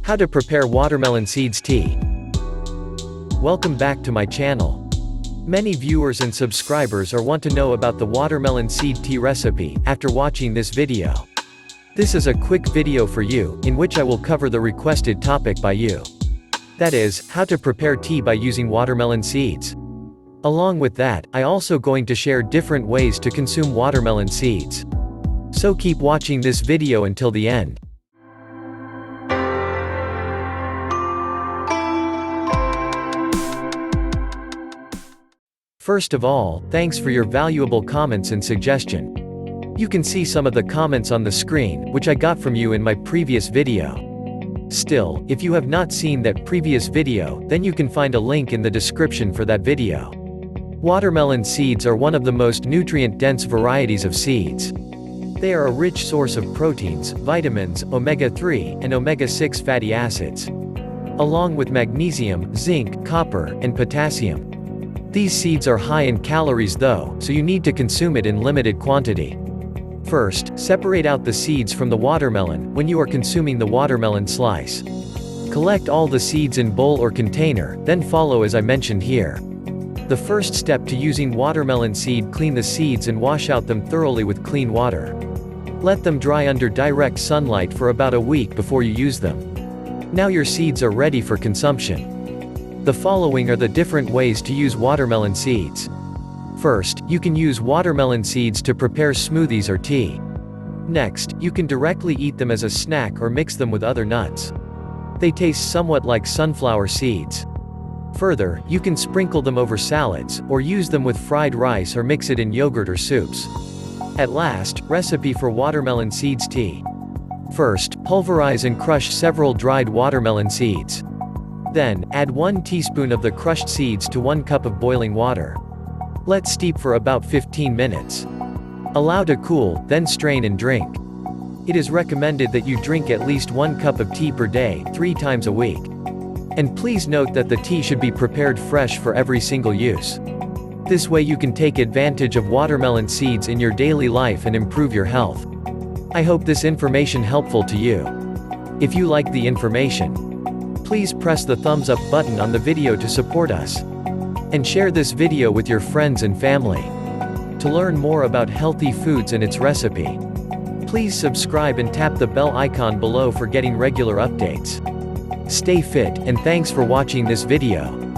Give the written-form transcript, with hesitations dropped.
How to prepare watermelon seeds tea. Welcome back to my channel. Many viewers and subscribers want to know about the watermelon seed tea recipe after watching this video. This is a quick video for you, in which I will cover the requested topic by you. That is, how to prepare tea by using watermelon seeds. Along with that, I also going to share different ways to consume watermelon seeds. So keep watching this video until the end. First of all, thanks for your valuable comments and suggestion. You can see some of the comments on the screen, which I got from you in my previous video. Still, if you have not seen that previous video, then you can find a link in the description for that video. Watermelon seeds are one of the most nutrient-dense varieties of seeds. They are a rich source of proteins, vitamins, omega-3, and omega-6 fatty acids, along with magnesium, zinc, copper, and potassium. These seeds are high in calories though, so you need to consume it in limited quantity. First, separate out the seeds from the watermelon when you are consuming the watermelon slice. Collect all the seeds in bowl or container, then follow as I mentioned here. The first step to using watermelon seed: clean the seeds and wash out them thoroughly with clean water. Let them dry under direct sunlight for about a week before you use them. Now your seeds are ready for consumption. The following are the different ways to use watermelon seeds. First, you can use watermelon seeds to prepare smoothies or tea. Next, you can directly eat them as a snack or mix them with other nuts. They taste somewhat like sunflower seeds. Further, you can sprinkle them over salads, or use them with fried rice or mix it in yogurt or soups. At last, recipe for watermelon seeds tea. First, pulverize and crush several dried watermelon seeds. Then, add 1 teaspoon of the crushed seeds to 1 cup of boiling water. Let steep for about 15 minutes. Allow to cool, then strain and drink. It is recommended that you drink at least 1 cup of tea per day, 3 times a week. And please note that the tea should be prepared fresh for every single use. This way you can take advantage of watermelon seeds in your daily life and improve your health. I hope this information helpful to you. If you like the information, please press the thumbs up button on the video to support us. And share this video with your friends and family. To learn more about healthy foods and its recipe, please subscribe and tap the bell icon below for getting regular updates. Stay fit, and thanks for watching this video.